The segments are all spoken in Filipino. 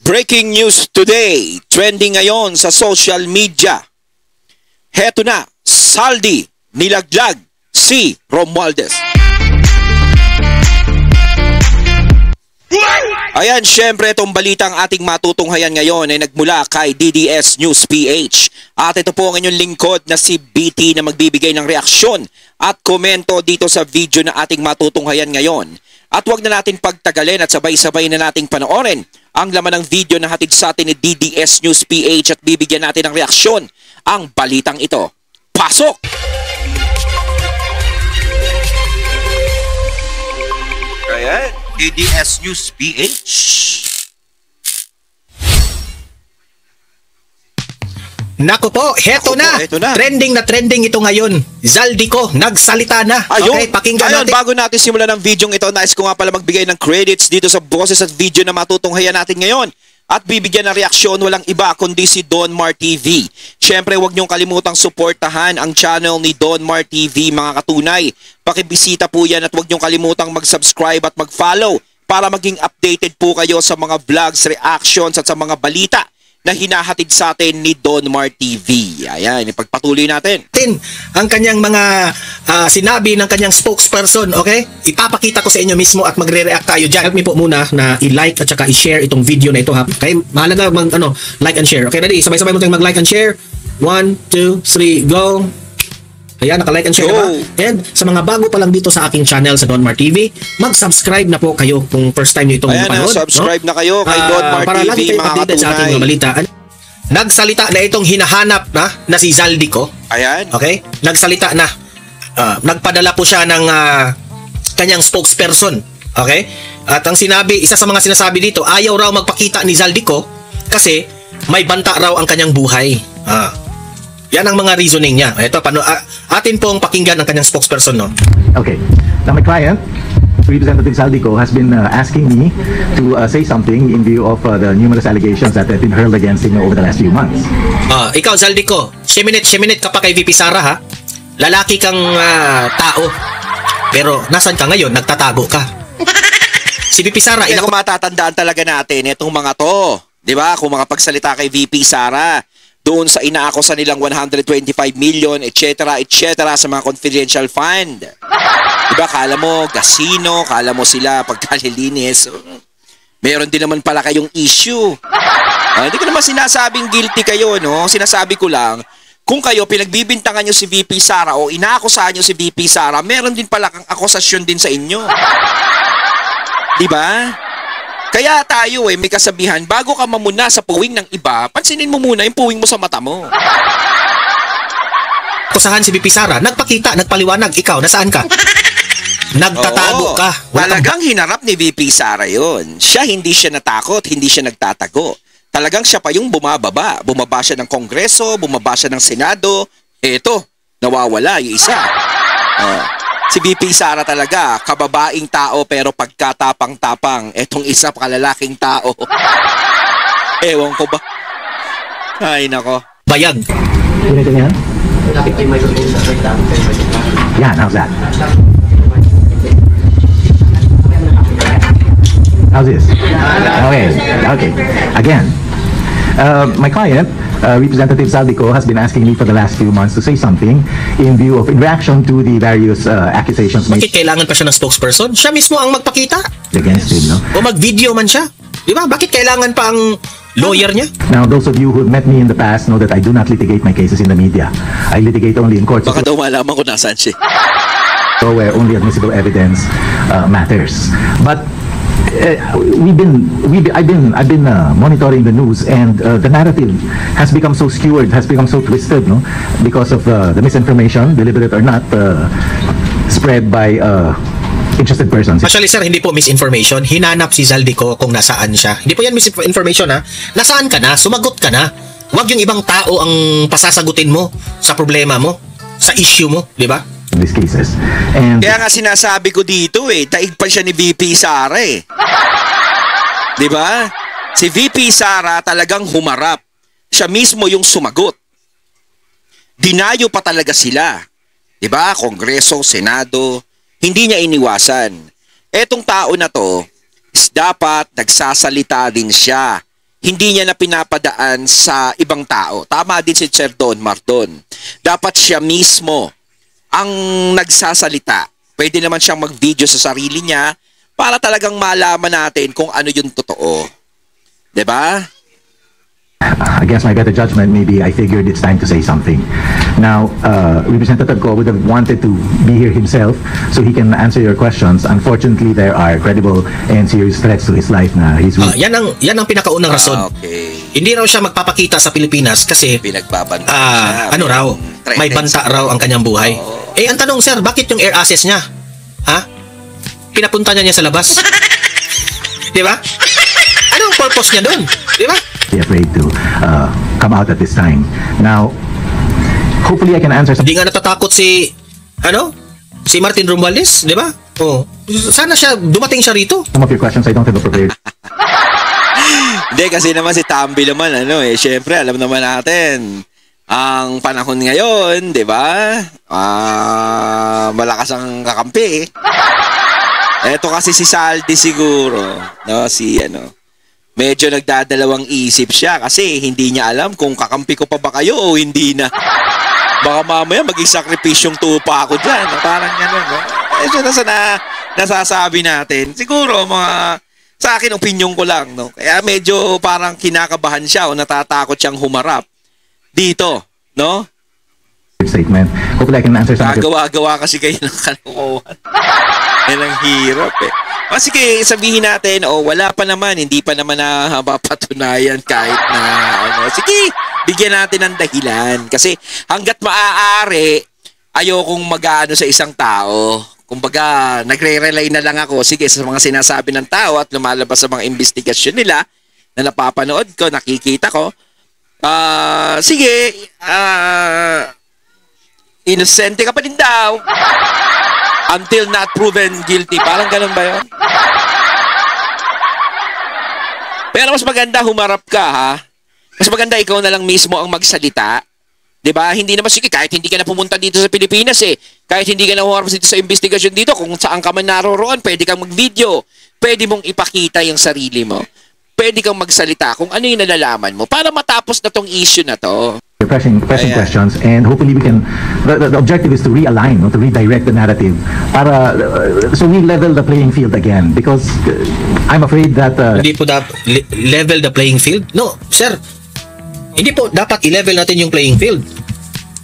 Breaking news today, trending ngayon sa social media. Heto na, Zaldy nilaglag si Romualdez. Ayan, syempre itong balitang ating matutunghayan ngayon ay nagmula kay DDS News PH. At ito po ang inyong lingkod na si BT na magbibigay ng reaksyon at komento dito sa video na ating matutunghayan ngayon. At huwag na natin pagtagalin at sabay-sabay na nating panoorin ang laman ng video na hatid sa atin ni DDS News PH at bibigyan natin ng reaksyon ang balitang ito. Pasok! Ayan, DDS News PH. Nako po, heto na. Trending na trending ito ngayon. Zaldy ko, nagsalita na. Ayun, okay, pakinggan natin. Bago natin simulan ng video ito, nais ko nga pala magbigay ng credits dito sa boses at video na matutunghayan natin ngayon. At bibigyan ng reaksyon walang iba kundi si Don Mar TV. Siyempre, huwag niyong kalimutang suportahan ang channel ni Don Mar TV, mga katunay. Pakibisita po yan at huwag niyong kalimutang mag-subscribe at mag-follow para maging updated po kayo sa mga vlogs, reactions at sa mga balita na hinahatid sa atin ni Don Mar TV. Ayan, ipagpatuloy natin. Ang kanyang mga sinabi ng kanyang spokesperson, okay? Ipapakita ko sa inyo mismo at magre-react tayo dyan. Help me po muna na i-like at saka i-share itong video na ito, ha? Okay, mahalaga like and share. Okay, ready? Sabay-sabay mo tayong mag-like and share. 1, 2, 3, go! Ayan, naka-like and share ba? And sa mga bago pa lang dito sa aking channel sa Don Mar TV, mag-subscribe na po kayo kung first time nyo itong mapanood. Ayan, subscribe na kayo kay Don Mar para TV, lagi kayo updated sa ating mga balita. Nagsalita na itong hinahanap na si Zaldy ko. Ayan. Okay? Nagsalita na. Nagpadala po siya ng kanyang spokesperson. Okay? At ang sinabi, isa sa mga sinasabi dito, ayaw raw magpakita ni Zaldy ko kasi may banta raw ang kanyang buhay. Yan ang mga reasoning niya. Ito, atin pong pakinggan ang kanyang spokesperson, no? Okay. Now my client, Representative Zaldy ko, has been asking me to say something in view of the numerous allegations that have been hurled against him over the last few months. Ikaw, Zaldy ko, siminit ka pa kay VP Sara, ha? Lalaki kang tao. Pero nasan ka ngayon? Nagtatago ka. Si VP Sara, kung matatandaan talaga natin itong mga to, di ba? Kung makapagsalita kay VP Sara, doon sa inaako sa nilang 125 million, etc., etc., sa mga confidential fund. Diba, kala mo, casino, kala mo sila pagkalilinis. Meron din naman pala kayong issue. Hindi ko naman sinasabing guilty kayo, no? Sinasabi ko lang, kung kayo pinagbibintangan nyo si VP Sara o inaakusahan nyo si VP Sara, meron din pala kang akusasyon din sa inyo. Diba? Kaya tayo may kasabihan, bago ka mamuna sa puwing ng iba, pansinin mo muna yung puwing mo sa mata mo. Kusahan si VP Sara, nagpakita, nagpaliwanag, ikaw, nasaan ka? Nagtatago ka. Talagang hinarap ni VP Sara yun. Hindi siya natakot, hindi siya nagtatago. Talagang siya pa yung bumababa. Bumaba siya ng Kongreso, bumaba siya ng Senado. Eto, nawawala yung isa. Si VP Sara talaga, kababaing tao pero pagkatapang-tapang. Etong isa kalalaking tao. Ewan ko ba? Ay, nako. Bayag. Ganito yan? Yan, how's that? How's this? Okay. Again, my client, Representative Zaldy ko, has been asking me for the last few months to say something in reaction to the various accusations made. Bakit kailangan pa siya ng spokesperson? Siya mismo ang magpakita. Against him, no? O mag-video man siya. Di ba? Bakit kailangan pa ang lawyer niya? Now, those of you who met me in the past know that I do not litigate my cases in the media. I litigate only in courts. Baka daw malaman ko nasaan siya. So where only admissible evidence matters. But I've been monitoring the news, and the narrative has become so skewed, has become so twisted, no, because of the misinformation, deliberate or not, spread by interested persons. Actually, sir, hindi po misinformation. Hinanap si Zaldy ko kung nasaan siya. Hindi po yan misinformation, ha? Nasaan ka na? Sumagot ka na. Huwag yung ibang tao ang pasasagutin mo sa problema mo, sa issue mo, di ba? These cases. And kaya nga sinasabi ko dito daig pa siya ni VP Sara Di ba? Si VP Sara talagang humarap. Siya mismo yung sumagot. Dinayo pa talaga sila. Di ba? Kongreso, Senado, hindi niya iniwasan. Etong tao na to, dapat nagsasalita din siya. hindi niya na pinapadaan sa ibang tao. Tama din si Sir Don Mardon. Dapat siya mismo ang nagsasalita. Pwede naman siyang mag-video sa sarili niya para talagang malaman natin kung ano yung totoo. 'Di ba? Against my better judgment, maybe I figured it's time to say something. Now, Representative Ko would have wanted to be here himself so he can answer your questions. Unfortunately, there are credible and serious threats to his life na he's yan ang pinakaunang rason. Okay. Hindi raw siya magpapakita sa Pilipinas kasi Pinagbabanta siya. ano raw, may banta raw ang kanyang buhay. Ang tanong sir, bakit yung air access niya? Ha? Pinapunta niya sa labas. 'Di ba? Anong purpose niya doon? 'Di ba? afraid to come out at this time. Now, hopefully I can answer some Hindi nga natatakot si Martin Romualdez, 'di ba? Oh. Sana siya dumating siya rito. of your questions. I don't have a prepared Hindi, kasi naman si Tambi naman, syempre, alam naman natin, ang panahon ngayon, di ba? Malakas ang kakampi. Eto kasi si Saldi siguro, no? Medyo nagdadalawang isip siya kasi hindi niya alam kung kakampi ko pa ba kayo o hindi na. Baka mamaya maging sakripisyong tupa ako dyan. Parang gano'n, no? Nasasabi natin. Siguro, sa akin, opinion ko lang, no? Kaya medyo parang kinakabahan siya o natatakot siyang humarap dito, no? statement. Hopefully I can answer some of your Gagawa-gawa kasi kayo ng kalokohan. Yan ang hirap eh. Sige, sabihin natin, wala pa naman, hindi pa naman na mapatunayan kahit na, sige, bigyan natin ng dahilan. Kasi hanggat maaari, ayokong mag-ano sa isang tao. Kumbaga, nagre-rely na lang ako, sige, sa mga sinasabi ng tao at lumalabas sa mga investigasyon nila na napapanood ko, nakikita ko. Sige, inosente ka pa din daw. Until not proven guilty. Parang ganun ba yun? Pero mas maganda humarap ka, ha? Mas maganda ikaw na lang mismo ang magsalita. 'Di ba? Hindi naman sige kahit hindi ka na pumunta dito sa Pilipinas eh. Kahit hindi ka na humarap dito sa investigasyon dito, kung saan ka man naroroon, pwede kang mag-video. Pwede mong ipakita yung sarili mo. Pwede kang magsalita kung ano yung nalalaman mo para matapos na tong issue na to. pressing questions, and hopefully we can, the objective is to realign, to redirect the narrative para so we level the playing field again, because I'm afraid that Hindi po level the playing field? No, sir. Hindi po dapat i-level natin yung playing field.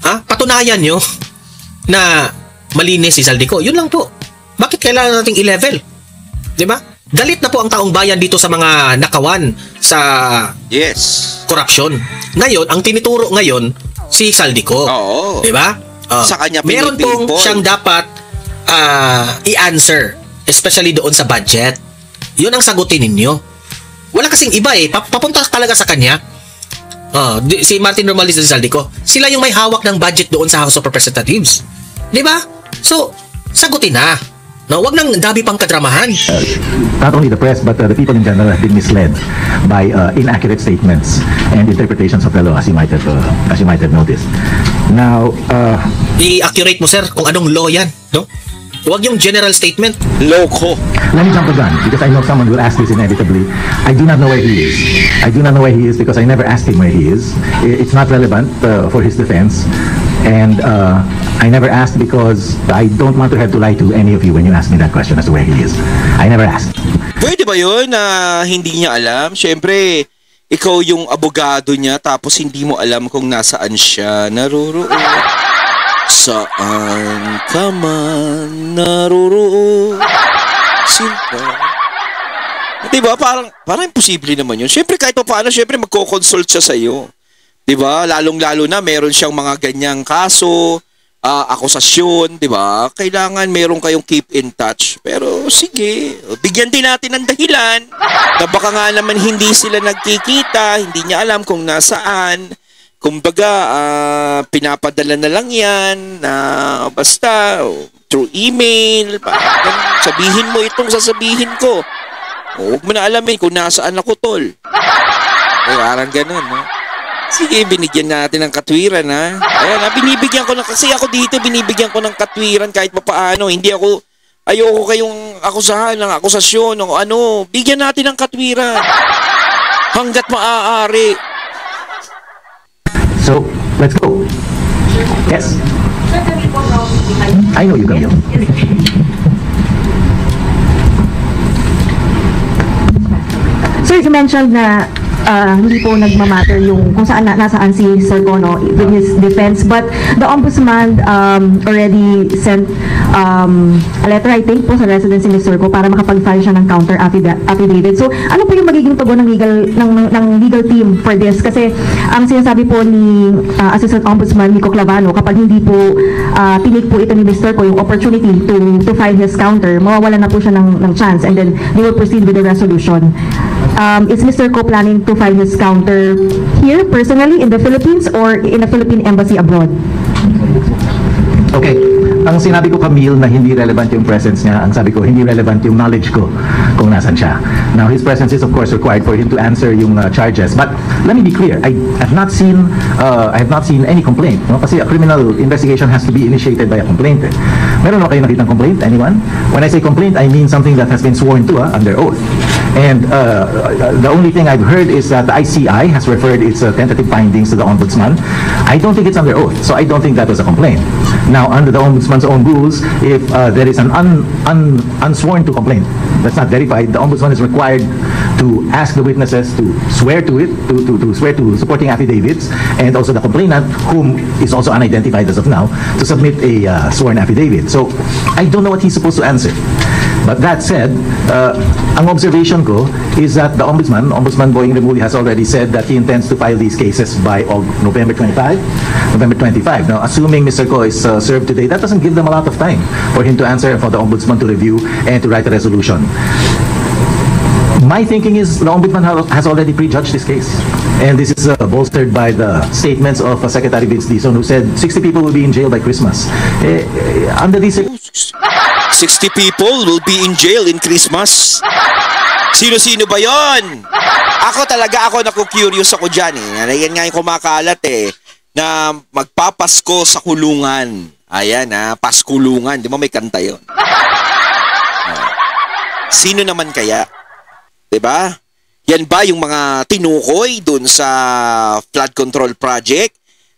Patunayan nyo na malinis si Saldico. Yun lang po. Bakit kailangan nating i-level? 'Di ba? Galit na po ang taong bayan dito sa mga nakawan sa corruption. Ngayon, ang tinuturo ngayon si Saldico. Oo. 'Di ba? Sa kanya meron pong siyang dapat i-answer, especially doon sa budget. 'Yun ang sagutin ninyo. Wala kasing iba eh. Papunta talaga sa kanya. Si Martin Romualdez at si Saldico. Sila yung may hawak ng budget doon sa House of Representatives. 'Di ba? So, sagutin na. No, wag nang dabi pang kadramahan. Not only the press but the people in general have been misled by inaccurate statements and interpretations of the law, as you might have noticed. Now, I-accurate mo sir kung anong law yan, no? Wag yung general statement. Loko. let me jump the gun because I know someone will ask this inevitably. I do not know where he is. I do not know where he is because I never asked him where he is. It's not relevant for his defense. And I never asked because I don't want to have to lie to any of you when you ask me that question as to where he is. I never asked. Pwede ba yun na hindi niya alam? Siyempre, ikaw yung abogado niya tapos hindi mo alam kung nasaan siya naroroon. Saan ka man naroroon? Sinta. Diba? Parang imposible naman yun. Siyempre, kahit pa paano, siyempre magko-consult siya sa'yo. Diba? Lalong-lalo na meron siyang mga ganyang kaso, akusasyon, diba? Kailangan meron kayong keep in touch. Pero sige, bigyan din natin ng dahilan na baka nga naman hindi sila nagkikita, hindi niya alam kung nasaan. Kumbaga, pinapadala na lang yan, basta through email, sabihin mo itong sasabihin ko. Huwag mo na alamin kung nasaan ako, tol. Parang ganun, no? Sige, binigyan natin ng katwiran, ha? Ayan, binibigyan ko kasi ako dito, binibigyan ko ng katwiran kahit papaano. Hindi ako, ayoko kayong akusahan ng akusasyon o ano. Bigyan natin ng katwiran. Hanggat maaari. So, let's go. Yes. I know you, Camille. Sir, you mentioned na hindi po nagmamatter yung kung saan nasaan si Sir Gono with his defense, but the Ombudsman already sent a letter, I think, po sa residence ni Sir Go para makapag-file siya ng counter affidavit. So, ano po yung magiging tugon ng legal team for this? Kasi ang sinasabi po ni Assistant Ombudsman Nico Clavano, kapag hindi po tinig po ito ni Mr. Go yung opportunity to file his counter, mawawala na po siya ng chance, and then they will proceed with the resolution. Is Mr. Go planning to file his counter here personally in the Philippines or in a Philippine embassy abroad? Okay. Ang sinabi ko, Camille, na hindi relevant yung presence niya. Ang sabi ko, hindi relevant yung knowledge ko kung nasan siya. Now, his presence is of course required for him to answer yung charges. But let me be clear, I have not seen any complaint. No? Kasi a criminal investigation has to be initiated by a complaint. Eh. Meron ba kayo nakitang complaint? Anyone? When I say complaint, I mean something that has been sworn to under oath. And the only thing I've heard is that the ICI has referred its tentative findings to the Ombudsman. I don't think it's under oath, so I don't think that was a complaint. Now, under the Ombudsman's own rules, if there is an unsworn to complaint that's not verified, the Ombudsman is required to ask the witnesses to swear to it, to swear to supporting affidavits, and also the complainant, whom is also unidentified as of now, to submit a sworn affidavit. So, I don't know what he's supposed to answer. But that said, ang observation ko is that the Ombudsman Boying Remulla, has already said that he intends to file these cases by November 25. Now, assuming Mr. Go is served today, that doesn't give them a lot of time for him to answer and for the Ombudsman to review and to write a resolution. My thinking is the Ombudsman has already prejudged this case. And this is bolstered by the statements of Secretary Vince Dizon, who said 60 people will be in jail by Christmas. Under these... 60 people will be in jail in Christmas. Sino-sino ba yon? Ako naku-curious ako dyan eh. Yan nga yung kumakalat eh. Na magpapasko sa kulungan. Ayan paskulungan. Di ba may kanta yun? Sino naman kaya? Diba? Yan ba yung mga tinukoy dun sa flood control project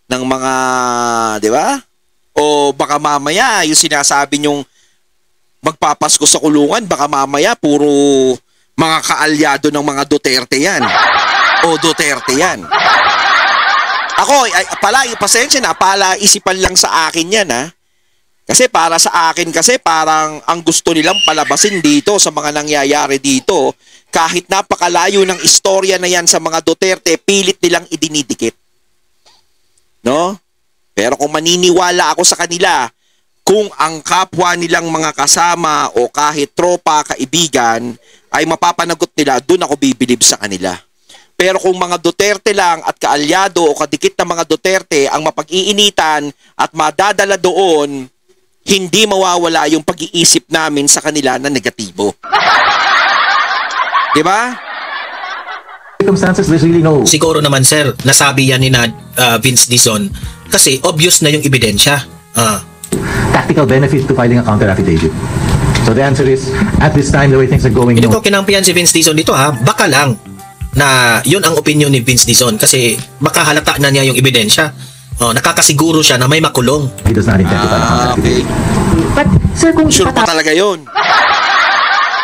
ng mga, di ba? O baka mamaya yung sinasabi nyong magpapasko sa kulungan, baka mamaya puro mga kaalyado ng mga Duterte yan. O Duterte yan. Ako, pasensya na, isipan lang sa akin yan Kasi para sa akin parang ang gusto nilang palabasin dito sa mga nangyayari dito, kahit napakalayo ng istorya na yan sa mga Duterte, pilit nilang idinidikit. No? Pero kung maniniwala ako sa kanila, kung ang kapwa nilang mga kasama o kahit tropa, kaibigan, ay mapapanagot nila, doon ako bibilib sa kanila. Pero kung mga Duterte lang at kaalyado o kadikit na mga Duterte ang mapag-iinitan at madadala doon, hindi mawawala yung pag-iisip namin sa kanila na negatibo. Diba? Circumstances, there's really no... Siguro naman, sir, nasabi yan ni Vince Dizon kasi obvious na yung ebidensya. Tactical benefit to filing a counter affidavit. So the answer is, at this time, the way things are going... Hindi ko kinampihan si Vince Dizon dito baka lang na yun ang opinion ni Vince Dizon kasi baka halata na niya yung ebidensya. Nakakasiguro siya na may makulong. He does not intend to file a counter affidavit. But sir, kung sure pa talaga yun.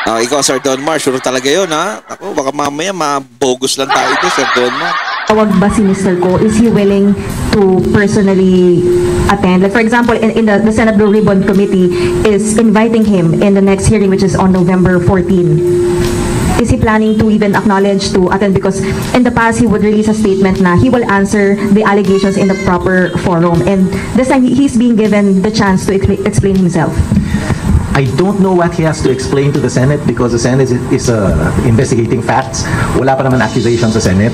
Ikaw, Sir Donmar, sure talaga yun Ako, baka mamaya mabogus lang tayo ito, Sir Donmar. Tawag ba si Mr. Go? Is he willing to personally attend? Like for example, in the Senate Blue Ribbon Committee is inviting him in the next hearing, which is on November 14. Is he planning to even acknowledge to attend? Because in the past, he would release a statement na he will answer the allegations in the proper forum. And this time, he's being given the chance to explain himself. I don't know what he has to explain to the Senate because the Senate is investigating facts. Wala pa naman accusation sa Senate.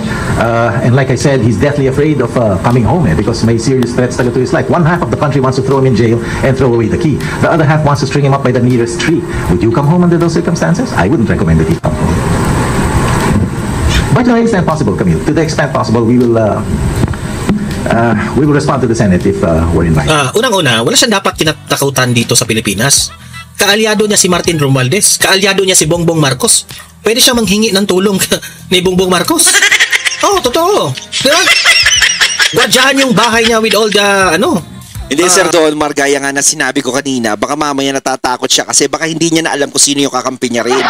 And like I said, he's deathly afraid of coming home because may serious threats to his life. One half of the country wants to throw him in jail and throw away the key. The other half wants to string him up by the nearest tree. Would you come home under those circumstances? I wouldn't recommend that he come home. But to the extent possible, Camille, to the extent possible, we will respond to the Senate if we're invited. Unang-una, wala siyang dapat kinatakutan dito sa Pilipinas. Kaalyado niya si Martin Romualdez, kaalyado niya si Bongbong Marcos. pwede siya manghingi ng tulong ni Bongbong Marcos. Oh, totoo. Diba? Gwadyahan yung bahay niya with all the, Hindi, Sir Don Mar, gaya nga na sinabi ko kanina, baka mamaya natatakot siya kasi baka hindi niya na alam kung sino yung kakampi niya rin.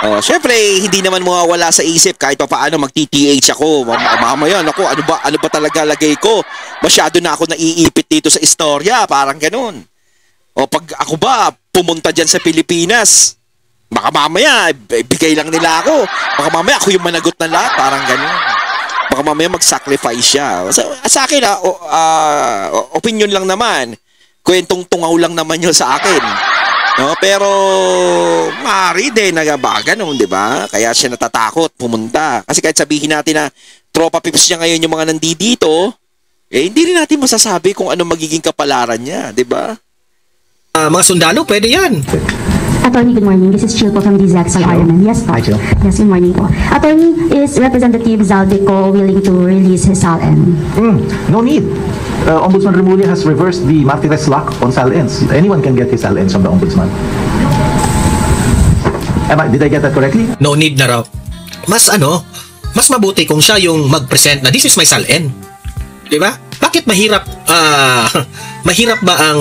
Oh, syempre, hindi naman mawawala sa isip kahit pa paano magti-TH ako. Mamaya, naku, ano ba talaga lagay ko? Masyado na ako naiipit dito sa istorya, parang ganun. O pag ako ba, pumunta dyan sa Pilipinas, baka mamaya, bigay lang nila ako. Baka mamaya, ako yung managot na lahat, parang ganun. Baka mamaya mag-sacrifice siya. Sa akin, opinion lang naman. Kwentong tungaw lang naman yun sa akin. No, pero maaari din na ganun, di ba? Kaya siya natatakot pumunta. Kasi kahit sabihin natin na tropa pips niya ngayon yung mga nandito, hindi rin natin masasabi kung ano magiging kapalaran niya, di ba? Mga sundalo, pwede yan. Attorney, good morning. This is Chill po from DZXL Ironman. Yes po. Hi, Chill. Yes, good morning po. Attorney, is Representative Zaldico willing to release his SALN? No need. Ombudsman Remulla has reversed the Martires lock on SALNs. Anyone can get his SALNs from the Ombudsman. Did I get that correctly? No need na raw. Mas mabuti kung siya yung mag-present na this is my SALN. Di ba? Bakit mahirap ba ang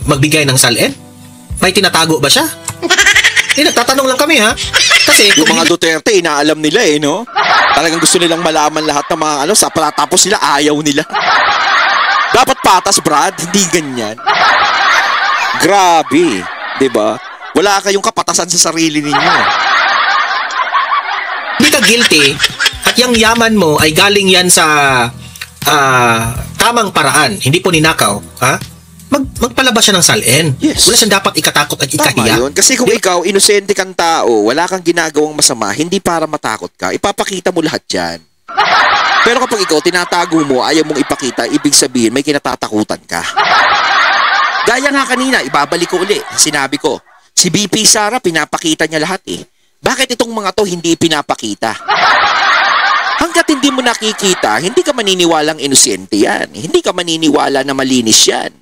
magbigay ng SALN? May tinatago ba siya? Nagtatanong lang kami, ha? Kasi yung mga Duterte, inaalam nila no? Talagang gusto nilang malaman lahat ng mga tapos sila ayaw nila. Dapat patas, Brad, hindi ganyan. Grabe, 'di ba? Wala kayong kapatasan sa sarili ninyo. Hindi ka guilty at yung yaman mo ay galing yan sa tamang paraan, hindi po ninakaw, ha? Magpalabas siya ng SALN. Yes. Wala siyang dapat ikatakot at Tama ikahiya. yun. Kasi kung ikaw, inosente kang tao, wala kang ginagawang masama, hindi para matakot ka, ipapakita mo lahat yan. Pero kapag ikaw, tinatago mo, ayaw mong ipakita, ibig sabihin, may kinatatakutan ka. Gaya nga kanina, ibabalik ko uli, sinabi ko, si BP Sara, pinapakita niya lahat eh. Bakit itong mga to hindi pinapakita? Hanggat hindi mo nakikita, hindi ka maniniwalang inosente yan. Hindi ka maniniwala na malinis yan.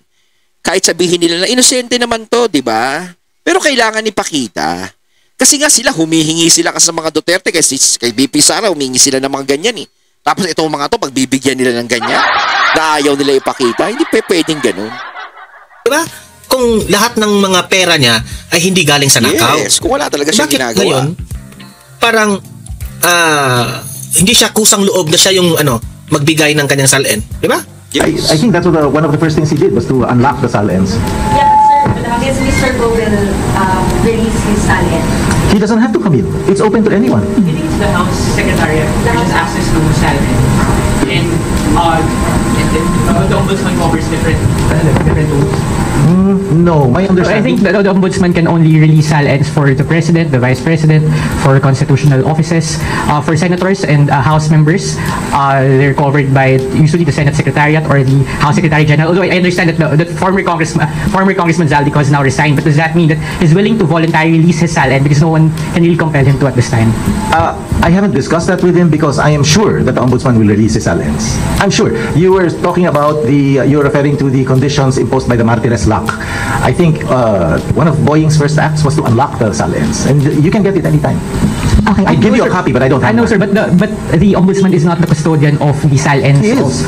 Kahit sabihin nila na inosente naman to, di ba? Pero kailangan ipakita. Kasi nga sila, humihingi sila kasi sa mga Duterte, kay BP Sara, humihingi sila ng mga ganyan eh. Tapos itong mga to, pagbibigyan nila ng ganyan, na ayaw nila ipakita, hindi pwedeng ganun. Diba? Kung lahat ng mga pera niya ay hindi galing sa nakaw. Yes, kung wala talaga siya bakit ginagawa. Ngayon, parang, hindi siya kusang loob na siya yung, magbigay ng kanyang SALN. Diba? Yes. I think that's one of the first things he did was to unlock the SALNs. Yeah, but sir, I guess Mr. Go will release his SALN. He doesn't have to come in. It's open to anyone. I think it's the House Secretariat which has access to SALN. And the Ombudsman covers different rules. No, my So I understanding. think the Ombudsman can only release SALNs for the President, the Vice President, for constitutional offices, for senators and House members. They're covered by usually the Senate Secretariat or the House Secretary General. Although I understand that former Congressman Zaldico has now resigned, but does that mean that he's willing to voluntarily release his SALN because no one can really compel him to at this time? I haven't discussed that with him because I am sure that the Ombudsman will release his SALNs. I'm sure. You were talking about you're referring to the conditions imposed by the Martires lock. I think one of Boeing's first acts was to unlock the SALNs, and you can get it anytime. Okay. I give you a copy, but I don't I have know, one. sir, but the Ombudsman is not the custodian of the SALNs. He is.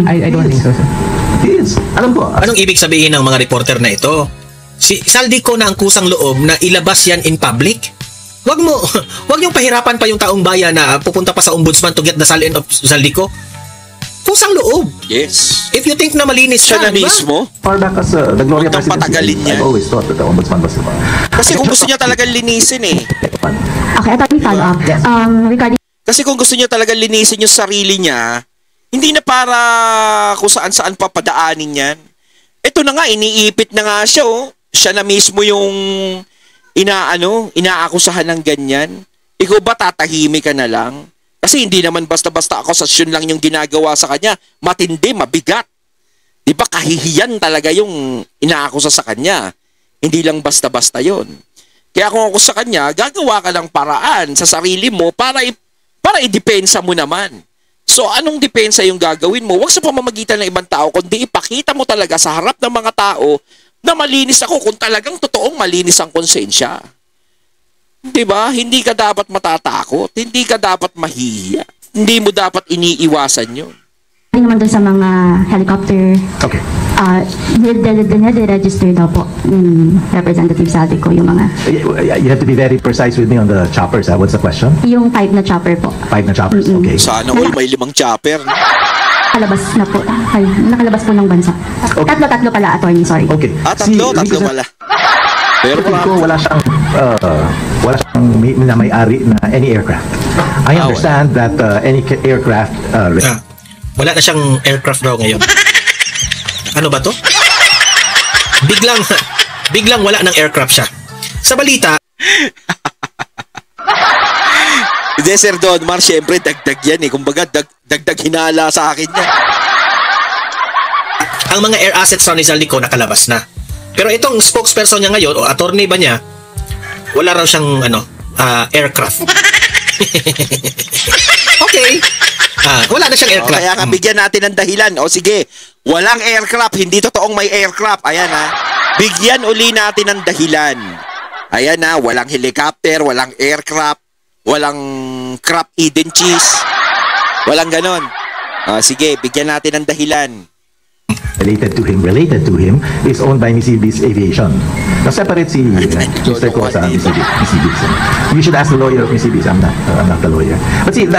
I don't think so, sir. He is. Alam ko. Anong ibig sabihin ng mga reporter na ito? Si Zaldico na ang kusang loob na ilabas yan in public? Wag yung pahirapan pa yung taong bayan na pupunta pa sa ombudsman to get the SALN of Zaldico. Kusang loob. Yes. If you think na malinis Siya siya, na di ba? mismo. Far back as the Gloria Huwag kang patagalin presidency, niya. I've always thought that the Ombudsman was Kasi kung gusto niya talagang linisin eh. Okay, attorney, follow up. Regarding Kasi kung gusto niya talagang linisin yung sarili niya, hindi na para kung saan-saan papadaanin yan. Ito na nga, iniipit na nga siya oh. Siya na mismo yung inaakusahan ng ganyan. Ikaw ba tatahimik ka na lang? Kasi hindi naman basta-basta akusasyon lang yung ginagawa sa kanya. Matindi, mabigat. Di ba kahihiyan talaga yung inaakusa sa kanya. Hindi lang basta-basta yon. Kaya kung ako sa kanya, gagawa ka ng paraan sa sarili mo para idepensa mo naman. So anong depensa yung gagawin mo? Huwag sa pamamagitan ng ibang tao, kundi ipakita mo talaga sa harap ng mga tao na malinis ako kung talagang totoong malinis ang konsensya. 'Di ba? Hindi ka dapat matatakot, hindi ka dapat mahihiya. Hindi mo dapat iniiwasan 'yon. Hindi naman doon sa mga helicopter. Okay. Nire-register daw po Representative Saldico yung mga... You have to be very precise with me on the choppers. What's the question? Yung 5 na chopper po. 5 na choppers. Okay. Sana all may 5 chopper. Nakalabas na po. Ay, nakalabas po ng bansa. Okay. Tatlo pala, attorney, sorry. Okay. Tatlo pala. Pero wala siyang may-ari na any aircraft. I understand that any aircraft Wala na siyang aircraft raw ngayon. Ano ba to? Biglang wala ng aircraft siya. Sa balita, hindi, Sir Don Mar, syempre dagdag yan eh. Kumbaga, dagdag hinala sa akin yan. ang mga air assets raw ni Saldico nakalabas na. Pero itong spokesperson niya ngayon, o attorney ba niya, wala raw siyang aircraft. Okay. Wala na siyang aircraft. Kaya nga bigyan natin ng dahilan. O sige, walang aircraft, hindi totoong may aircraft. Ayan bigyan uli natin ng dahilan. Ayan walang helicopter, walang aircraft, walang crab Eden cheese. Walang ganon. Sige, bigyan natin ng dahilan. related to him is owned by Mississippi's Aviation. Now separate si Mr. Cosa and Mississippi's. You should ask the lawyer of Mississippi's. I'm not the lawyer. But see,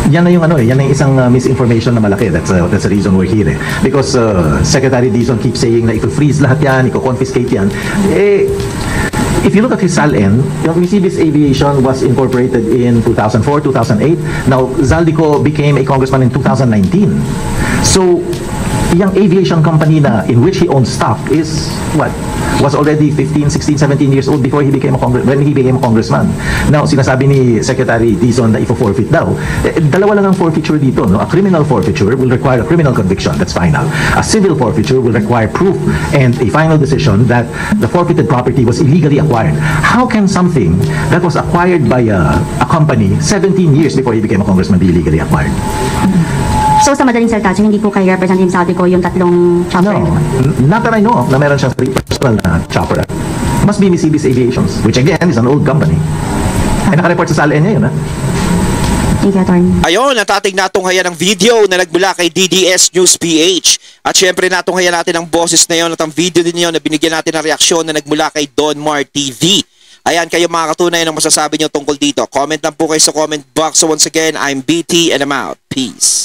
yan na yung isang misinformation na malaki. That's the reason we're here. Because Secretary Dizon keeps saying na ito-freeze lahat yan, iko-confiscate yan. If you look at his SALN, Mississippi's Aviation was incorporated in 2004, 2008. Now, Zaldico became a congressman in 2019. So, yung aviation company in which he owns stock was already 15, 16, 17 years old before he became when he became a congressman. Now, sinasabi ni Secretary Dizon na ifo-forfeit daw. Dalawa lang ang forfeiture dito. No? A criminal forfeiture will require a criminal conviction. That's final. A civil forfeiture will require proof and a final decision that the forfeited property was illegally acquired. How can something that was acquired by a company 17 years before he became a congressman be illegally acquired? So sa madaling salita, hindi po kay Representative Saldico yung tatlong chopper? No, not that I know of na meron siyang personal na chopper. Must be Mississippi's Aviations, which again is an old company. Ay nakareport sa SALN niya yun, Thank you, Attorney. Ayun, natating natunghayan ng video na nagmula kay DDS News PH. At syempre natunghayan natin ang boses na yun at ang video din yun na binigyan natin ng reaksyon na nagmula kay Don Mar TV. Ayan, kayo mga katunay ng masasabi nyo tungkol dito. Comment lang po kayo sa comment box. So once again, I'm BT and I'm out. Peace.